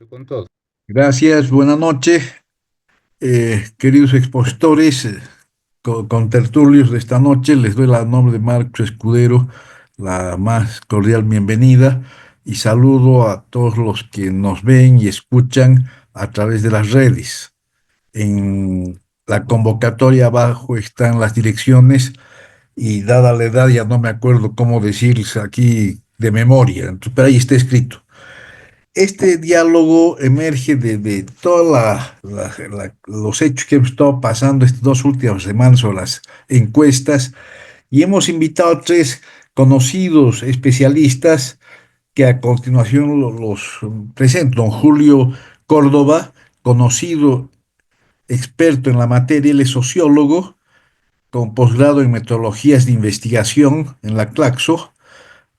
Con todo. Gracias, buenas noches, queridos expositores, contertulios de esta noche. Les doy el nombre de Marcos Escudero, la más cordial bienvenida y saludo a todos los que nos ven y escuchan a través de las redes. En la convocatoria abajo están las direcciones y dada la edad ya no me acuerdo cómo decirles aquí de memoria, entonces, pero ahí está escrito. Este diálogo emerge de todos los hechos que hemos estado pasando estas dos últimas semanas o las encuestas y hemos invitado a tres conocidos especialistas que a continuación los presento. Don Julio Córdoba, conocido experto en la materia, él es sociólogo con posgrado en metodologías de investigación en la Claxo,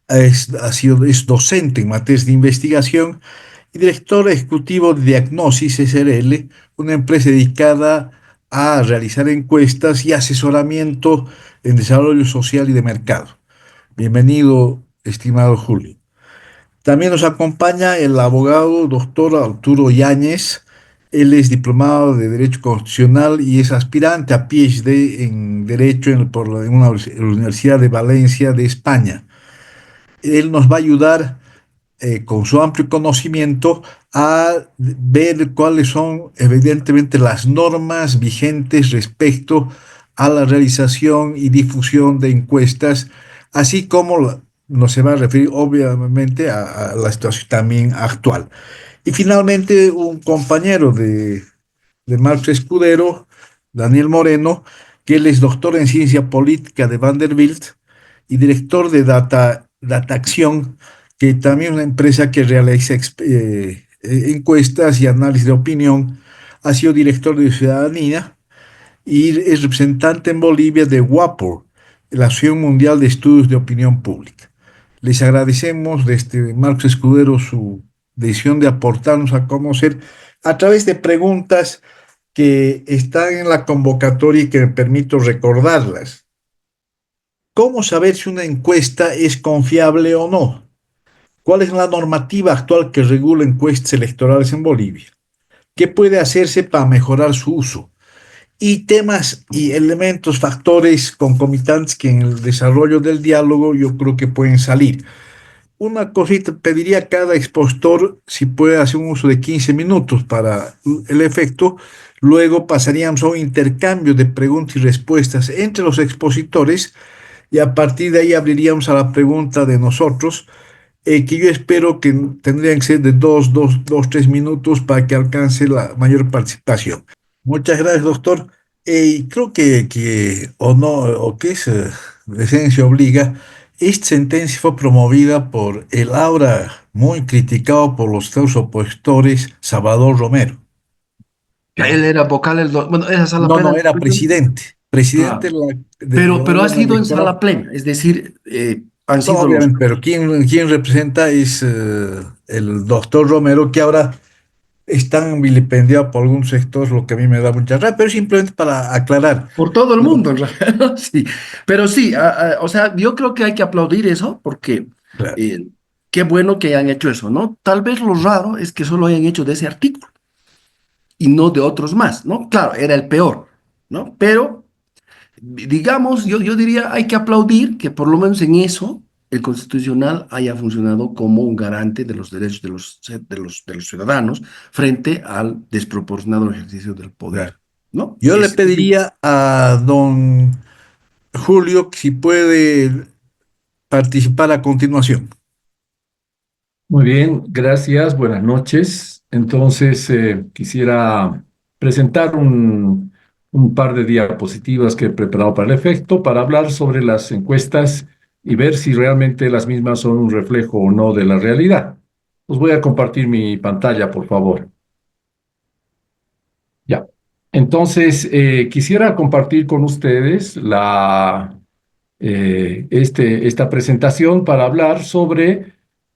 es docente en materias de investigación y director ejecutivo de Diagnosis SRL, una empresa dedicada a realizar encuestas y asesoramiento en desarrollo social y de mercado. Bienvenido, estimado Julio. También nos acompaña el abogado doctor Arturo Yáñez. Él es diplomado de Derecho Constitucional y es aspirante a PhD en Derecho en una Universidad de Valencia de España. Él nos va a ayudar con su amplio conocimiento a ver cuáles son evidentemente las normas vigentes respecto a la realización y difusión de encuestas, así como nos se va a referir obviamente a la situación también actual. Y finalmente un compañero de Marx Escudero, Daniel Moreno, que él es doctor en ciencia política de Vanderbilt y director de Data Acción, que también es una empresa que realiza encuestas y análisis de opinión. Ha sido director de Ciudadanía y es representante en Bolivia de WAPOR, la Asociación Mundial de Estudios de Opinión Pública. Les agradecemos desde Marcos Escudero su decisión de aportarnos a conocer a través de preguntas que están en la convocatoria y que me permito recordarlas. ¿Cómo saber si una encuesta es confiable o no? ¿Cuál es la normativa actual que regula encuestas electorales en Bolivia? ¿Qué puede hacerse para mejorar su uso? Y temas y elementos, factores concomitantes que en el desarrollo del diálogo yo creo que pueden salir. Una cosita, pediría a cada expositor si puede hacer un uso de 15 minutos para el efecto. Luego pasaríamos a un intercambio de preguntas y respuestas entre los expositores y a partir de ahí abriríamos a la pregunta de nosotros, que yo espero que tendrían que ser de 3 minutos para que alcance la mayor participación. Muchas gracias, doctor. Y creo que o no, o que es de esencia obliga, esta sentencia fue promovida por el ahora muy criticado por los tres opositores, Salvador Romero. Él era vocal, bueno, esa sala No, plena. no, era presidente Claro, del pero ha órgano sido en electoral. sala plena, es decir, han No, sido los... obviamente, pero quien representa es el doctor Romero, que ahora están vilipendiados por algún sector, lo que a mí me da mucha rabia, pero simplemente para aclarar. Por todo el mundo, en realidad, ¿no? Sí. Pero sí, o sea, yo creo que hay que aplaudir eso porque Claro. eh, qué bueno que hayan hecho eso, ¿no? Tal vez lo raro es que solo hayan hecho de ese artículo y no de otros más, ¿no? Claro, era el peor, ¿no? Pero, digamos, yo diría, hay que aplaudir que por lo menos en eso el Constitucional haya funcionado como un garante de los derechos de los ciudadanos frente al desproporcionado ejercicio del Claro. poder, ¿no? Yo le pediría a don Julio que si puede participar a continuación. Muy bien, gracias, buenas noches. Entonces, quisiera presentar un par de diapositivas que he preparado para el efecto, para hablar sobre las encuestas y ver si realmente las mismas son un reflejo o no de la realidad. Os voy a compartir mi pantalla, por favor. Ya. Entonces, quisiera compartir con ustedes esta presentación para hablar sobre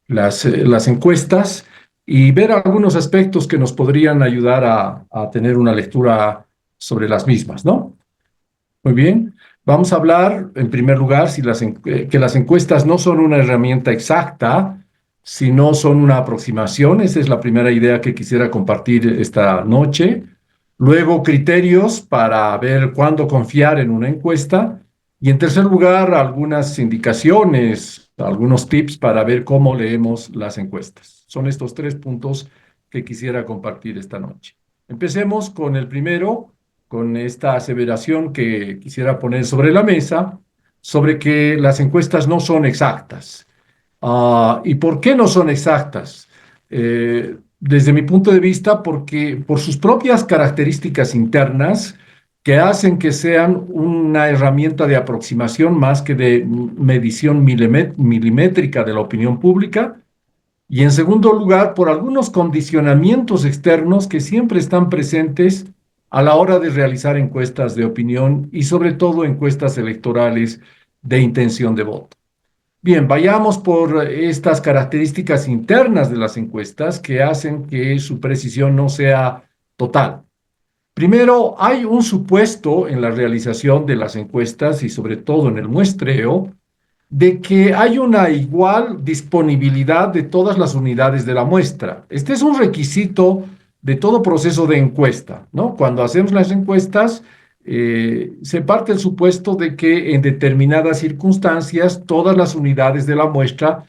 las encuestas y ver algunos aspectos que nos podrían ayudar a tener una lectura sobre las mismas, ¿no? Muy bien. Vamos a hablar, en primer lugar, que las encuestas no son una herramienta exacta si no son una aproximación. Esa es la primera idea que quisiera compartir esta noche. Luego, criterios para ver cuándo confiar en una encuesta. Y en tercer lugar, algunas indicaciones, algunos tips para ver cómo leemos las encuestas. Son estos tres puntos que quisiera compartir esta noche. Empecemos con el primero, con esta aseveración que quisiera poner sobre la mesa, sobre que las encuestas no son exactas. ¿Y por qué no son exactas? Desde mi punto de vista, porque por sus propias características internas que hacen que sean una herramienta de aproximación más que de medición milimétrica de la opinión pública, y en segundo lugar, por algunos condicionamientos externos que siempre están presentes a la hora de realizar encuestas de opinión y sobre todo encuestas electorales de intención de voto. Bien, vayamos por estas características internas de las encuestas que hacen que su precisión no sea total. Primero, hay un supuesto en la realización de las encuestas y sobre todo en el muestreo de que hay una igual disponibilidad de todas las unidades de la muestra. Este es un requisito de todo proceso de encuesta, ¿no? Cuando hacemos las encuestas, se parte del supuesto de que en determinadas circunstancias todas las unidades de la muestra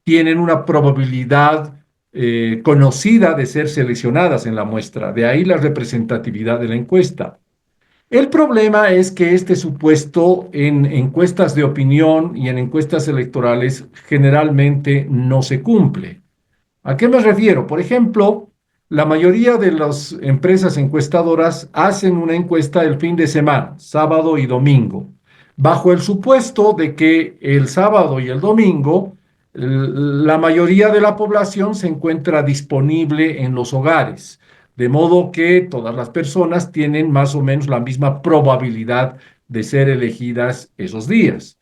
tienen una probabilidad conocida de ser seleccionadas en la muestra. De ahí la representatividad de la encuesta. El problema es que este supuesto en encuestas de opinión y en encuestas electorales generalmente no se cumple. ¿A qué me refiero? Por ejemplo, la mayoría de las empresas encuestadoras hacen una encuesta el fin de semana, sábado y domingo, bajo el supuesto de que el sábado y el domingo la mayoría de la población se encuentra disponible en los hogares, de modo que todas las personas tienen más o menos la misma probabilidad de ser elegidas esos días.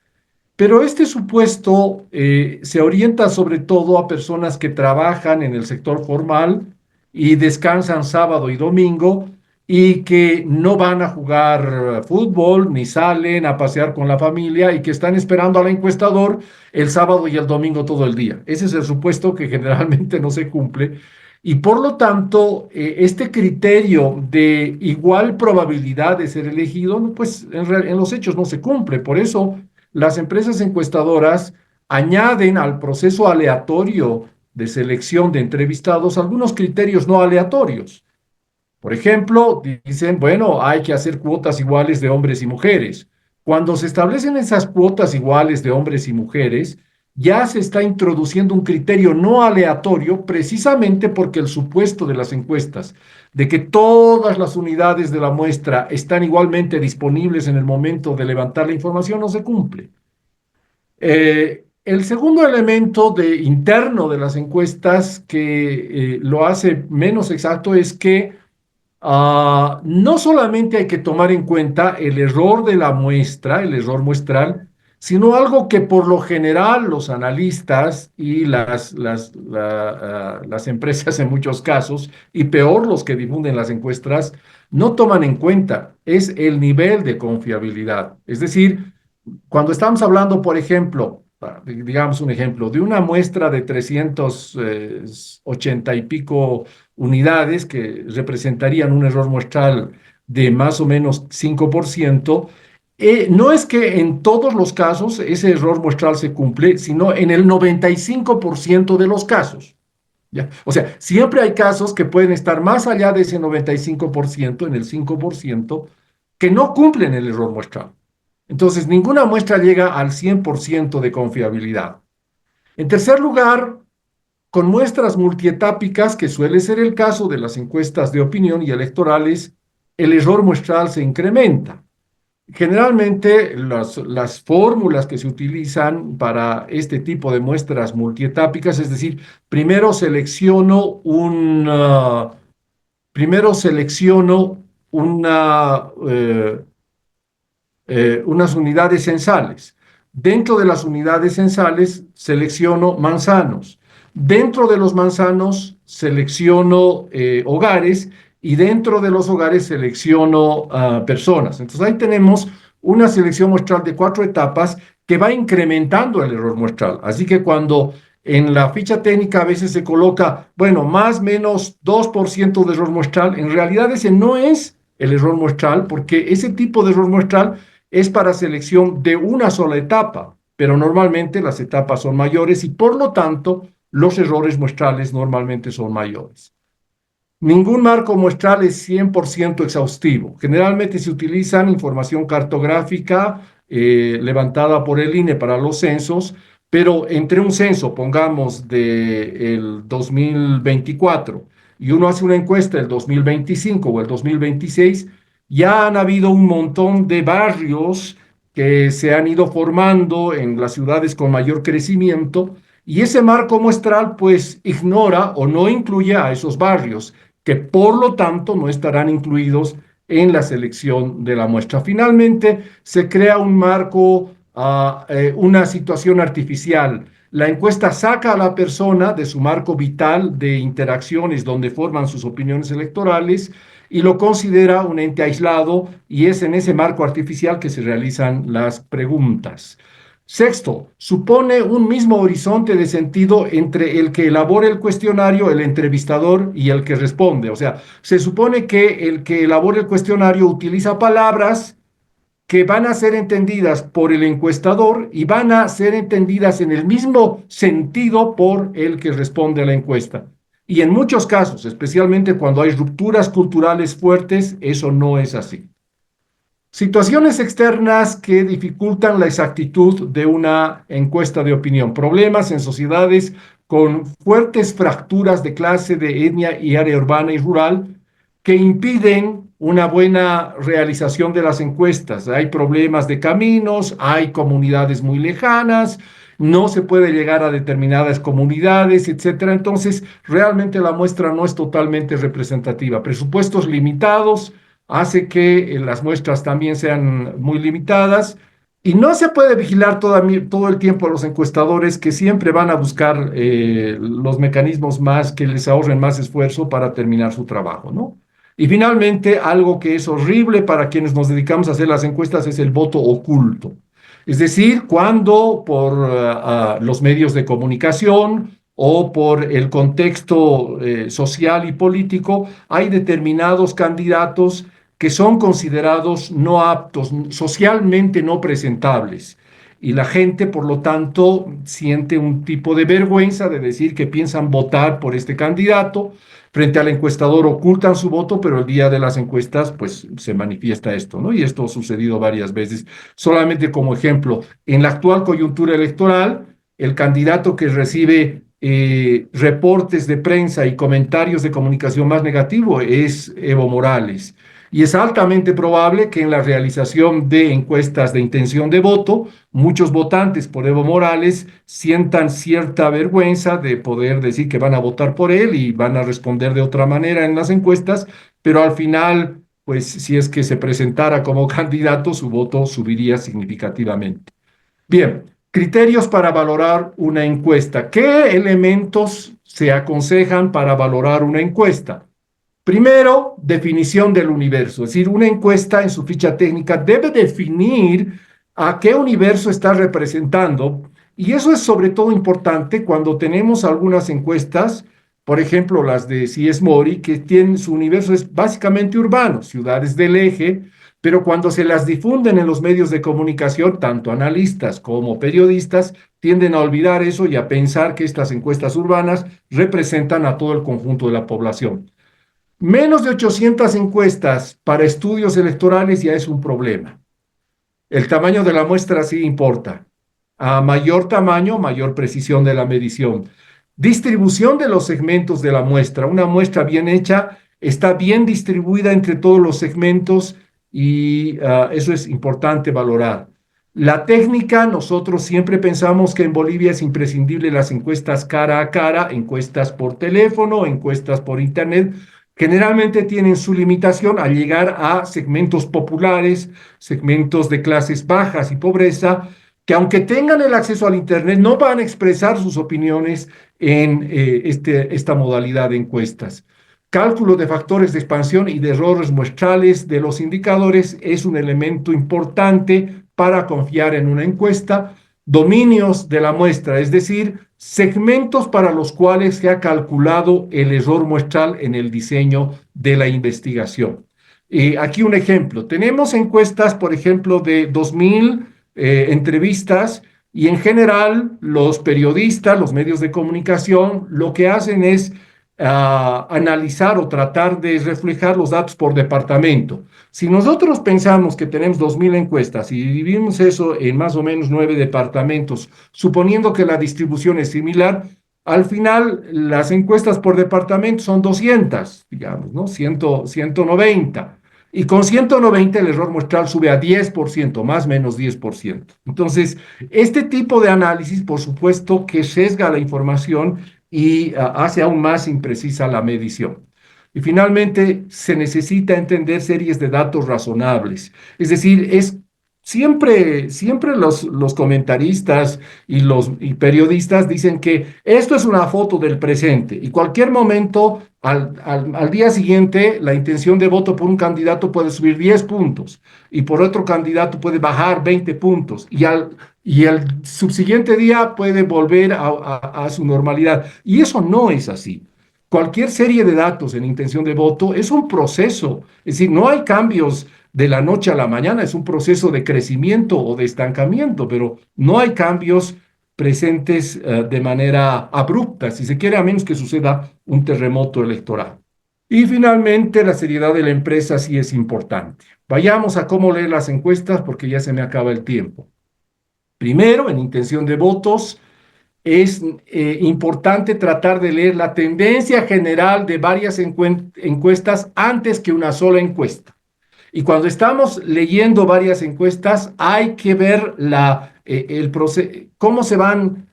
Pero este supuesto se orienta sobre todo a personas que trabajan en el sector formal y descansan sábado y domingo y que no van a jugar fútbol ni salen a pasear con la familia y que están esperando al encuestador el sábado y el domingo todo el día. Ese es el supuesto que generalmente no se cumple y por lo tanto este criterio de igual probabilidad de ser elegido, pues en los hechos no se cumple. Por eso las empresas encuestadoras añaden al proceso aleatorio de selección de entrevistados algunos criterios no aleatorios. Por ejemplo, dicen, bueno, hay que hacer cuotas iguales de hombres y mujeres. Cuando se establecen esas cuotas iguales de hombres y mujeres, ya se está introduciendo un criterio no aleatorio precisamente porque el supuesto de las encuestas de que todas las unidades de la muestra están igualmente disponibles en el momento de levantar la información no se cumple. El segundo elemento interno de las encuestas que lo hace menos exacto es que no solamente hay que tomar en cuenta el error de la muestra, el error muestral, sino algo que por lo general los analistas y las empresas en muchos casos, y peor los que difunden las encuestas, no toman en cuenta, es el nivel de confiabilidad. Es decir, cuando estamos hablando, por ejemplo, digamos un ejemplo, de una muestra de 380 y pico unidades que representarían un error muestral de más o menos 5%, no es que en todos los casos ese error muestral se cumple, sino en el 95% de los casos. ¿Ya? O sea, siempre hay casos que pueden estar más allá de ese 95%, en el 5%, que no cumplen el error muestral. Entonces, ninguna muestra llega al 100% de confiabilidad. En tercer lugar, con muestras multietápicas, que suele ser el caso de las encuestas de opinión y electorales, el error muestral se incrementa. Generalmente, las fórmulas que se utilizan para este tipo de muestras multietápicas, es decir, primero selecciono unas unidades censales. Dentro de las unidades censales selecciono manzanos. Dentro de los manzanos selecciono hogares y dentro de los hogares selecciono personas. Entonces ahí tenemos una selección muestral de 4 etapas que va incrementando el error muestral. Así que cuando En la ficha técnica a veces se coloca, bueno, más o menos 2% de error muestral. En realidad ese no es el error muestral, porque ese tipo de error muestral es para selección de una sola etapa, pero normalmente las etapas son mayores y por lo tanto los errores muestrales normalmente son mayores. Ningún marco muestral es 100% exhaustivo. Generalmente se utilizan información cartográfica levantada por el INE para los censos, pero entre un censo, pongamos, del 2024 y uno hace una encuesta del 2025 o el 2026, ya han habido un montón de barrios que se han ido formando en las ciudades con mayor crecimiento y ese marco muestral pues ignora o no incluye a esos barrios que por lo tanto no estarán incluidos en la selección de la muestra. Finalmente, se crea un marco, una situación artificial. La encuesta saca a la persona de su marco vital de interacciones donde forman sus opiniones electorales y lo considera un ente aislado y es en ese marco artificial que se realizan las preguntas. Sexto, supone un mismo horizonte de sentido entre el que elabora el cuestionario, el entrevistador y el que responde. O sea, se supone que el que elabora el cuestionario utiliza palabras que van a ser entendidas por el encuestador y van a ser entendidas en el mismo sentido por el que responde a la encuesta. Y en muchos casos, especialmente cuando hay rupturas culturales fuertes, eso no es así. Situaciones externas que dificultan la exactitud de una encuesta de opinión. Problemas en sociedades con fuertes fracturas de clase, de etnia y área urbana y rural que impiden una buena realización de las encuestas. Hay problemas de caminos, hay comunidades muy lejanas, no se puede llegar a determinadas comunidades, etcétera. Entonces, realmente la muestra no es totalmente representativa. Presupuestos limitados hace que las muestras también sean muy limitadas y no se puede vigilar todo el tiempo a los encuestadores que siempre van a buscar los mecanismos más que les ahorren más esfuerzo para terminar su trabajo, ¿no? Y finalmente, algo que es horrible para quienes nos dedicamos a hacer las encuestas es el voto oculto. Es decir, cuando por los medios de comunicación o por el contexto social y político hay determinados candidatos que son considerados no aptos, socialmente no presentables. Y la gente, por lo tanto, siente un tipo de vergüenza de decir que piensan votar por este candidato. Frente al encuestador ocultan su voto, pero el día de las encuestas, pues se manifiesta esto, ¿no? Y esto ha sucedido varias veces. Solamente como ejemplo, en la actual coyuntura electoral, el candidato que recibe reportes de prensa y comentarios de comunicación más negativo es Evo Morales. Y es altamente probable que en la realización de encuestas de intención de voto, muchos votantes por Evo Morales sientan cierta vergüenza de poder decir que van a votar por él y van a responder de otra manera en las encuestas, pero al final, pues si es que se presentara como candidato, su voto subiría significativamente. Bien, criterios para valorar una encuesta. ¿Qué elementos se aconsejan para valorar una encuesta? Primero, definición del universo, es decir, una encuesta en su ficha técnica debe definir a qué universo está representando y eso es sobre todo importante cuando tenemos algunas encuestas, por ejemplo, las de CIES Mori, que tienen su universo es básicamente urbano, ciudades del eje, pero cuando se las difunden en los medios de comunicación, tanto analistas como periodistas tienden a olvidar eso y a pensar que estas encuestas urbanas representan a todo el conjunto de la población. Menos de 800 encuestas para estudios electorales ya es un problema. El tamaño de la muestra sí importa. A mayor tamaño, mayor precisión de la medición. Distribución de los segmentos de la muestra. Una muestra bien hecha está bien distribuida entre todos los segmentos y eso es importante valorar. La técnica, nosotros siempre pensamos que en Bolivia es imprescindible las encuestas cara a cara, encuestas por teléfono, encuestas por internet, generalmente tienen su limitación al llegar a segmentos populares, segmentos de clases bajas y pobreza, que aunque tengan el acceso al Internet, no van a expresar sus opiniones en esta modalidad de encuestas. Cálculo de factores de expansión y de errores muestrales de los indicadores es un elemento importante para confiar en una encuesta. Dominios de la muestra, es decir, segmentos para los cuales se ha calculado el error muestral en el diseño de la investigación. Aquí un ejemplo. Tenemos encuestas, por ejemplo, de 2.000 entrevistas y en general los periodistas, los medios de comunicación, lo que hacen es analizar o tratar de reflejar los datos por departamento. Si nosotros pensamos que tenemos 2.000 encuestas y dividimos eso en más o menos 9 departamentos, suponiendo que la distribución es similar, al final las encuestas por departamento son 200, digamos, ¿no? 190. Y con 190 el error muestral sube a 10%, más o menos 10%. Entonces, este tipo de análisis, por supuesto, que sesga la información y hace aún más imprecisa la medición. Y finalmente, se necesita entender series de datos razonables. Es decir, siempre los comentaristas y periodistas dicen que esto es una foto del presente y cualquier momento, al día siguiente, la intención de voto por un candidato puede subir 10 puntos y por otro candidato puede bajar 20 puntos y el subsiguiente día puede volver a su normalidad. Y eso no es así. Cualquier serie de datos en intención de voto es un proceso, es decir, no hay cambios de la noche a la mañana, es un proceso de crecimiento o de estancamiento, pero no hay cambios presentes de manera abrupta, si se quiere, a menos que suceda un terremoto electoral. Y finalmente, la seriedad de la empresa sí es importante. Vayamos a cómo leer las encuestas porque ya se me acaba el tiempo. Primero, en intención de votos, es importante tratar de leer la tendencia general de varias encuestas antes que una sola encuesta. Y cuando estamos leyendo varias encuestas, hay que ver cómo se van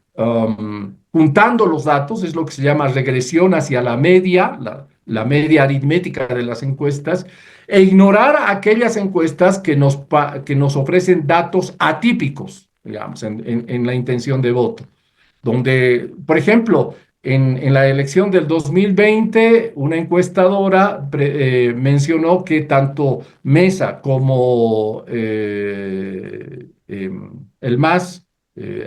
juntando los datos, es lo que se llama regresión hacia la media, la media aritmética de las encuestas, e ignorar aquellas encuestas que nos ofrecen datos atípicos, digamos, en la intención de voto. Donde, por ejemplo, en la elección del 2020, una encuestadora mencionó que tanto Mesa como el MAS,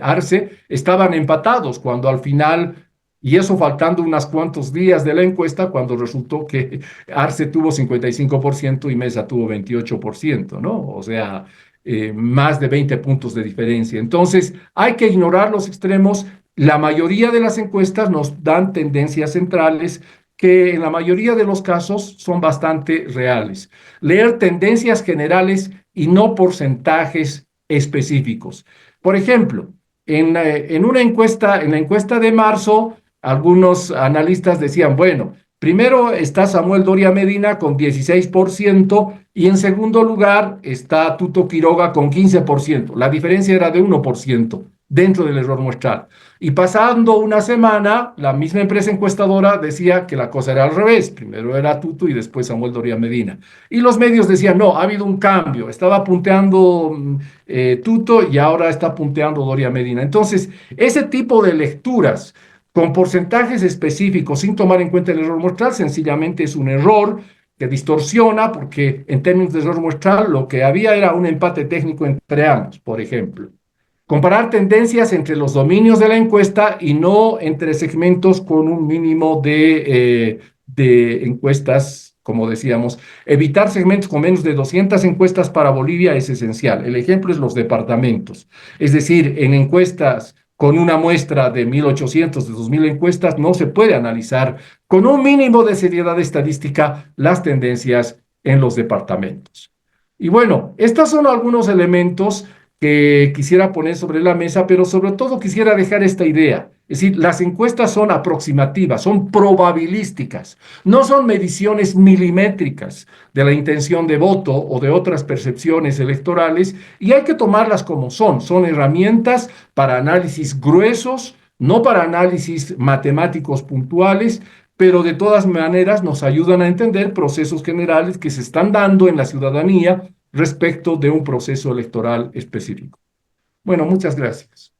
Arce, estaban empatados cuando al final, y eso faltando unos cuantos días de la encuesta, cuando resultó que Arce tuvo 55% y Mesa tuvo 28%, ¿no? O sea, más de 20 puntos de diferencia. Entonces, hay que ignorar los extremos. La mayoría de las encuestas nos dan tendencias centrales que en la mayoría de los casos son bastante reales. Leer tendencias generales y no porcentajes específicos. Por ejemplo, en la encuesta de marzo, algunos analistas decían, bueno, primero está Samuel Doria Medina con 16% y en segundo lugar está Tuto Quiroga con 15%. La diferencia era de 1% dentro del error muestral. Y pasando una semana, la misma empresa encuestadora decía que la cosa era al revés. Primero era Tuto y después Samuel Doria Medina. Y los medios decían, no, ha habido un cambio. Estaba punteando Tuto y ahora está punteando Doria Medina. Entonces, ese tipo de lecturas con porcentajes específicos sin tomar en cuenta el error muestral sencillamente es un error que distorsiona porque en términos de error muestral lo que había era un empate técnico entre ambos, por ejemplo. Comparar tendencias entre los dominios de la encuesta y no entre segmentos con un mínimo de encuestas, como decíamos. Evitar segmentos con menos de 200 encuestas para Bolivia es esencial. El ejemplo es los departamentos. Es decir, en encuestas con una muestra de 1.800, de 2.000 encuestas, no se puede analizar con un mínimo de seriedad estadística las tendencias en los departamentos. Y bueno, estos son algunos elementos que quisiera poner sobre la mesa, pero sobre todo quisiera dejar esta idea. Es decir, las encuestas son aproximativas, son probabilísticas, no son mediciones milimétricas de la intención de voto o de otras percepciones electorales, y hay que tomarlas como son herramientas para análisis gruesos, no para análisis matemáticos puntuales, pero de todas maneras nos ayudan a entender procesos generales que se están dando en la ciudadanía respecto de un proceso electoral específico. Bueno, muchas gracias.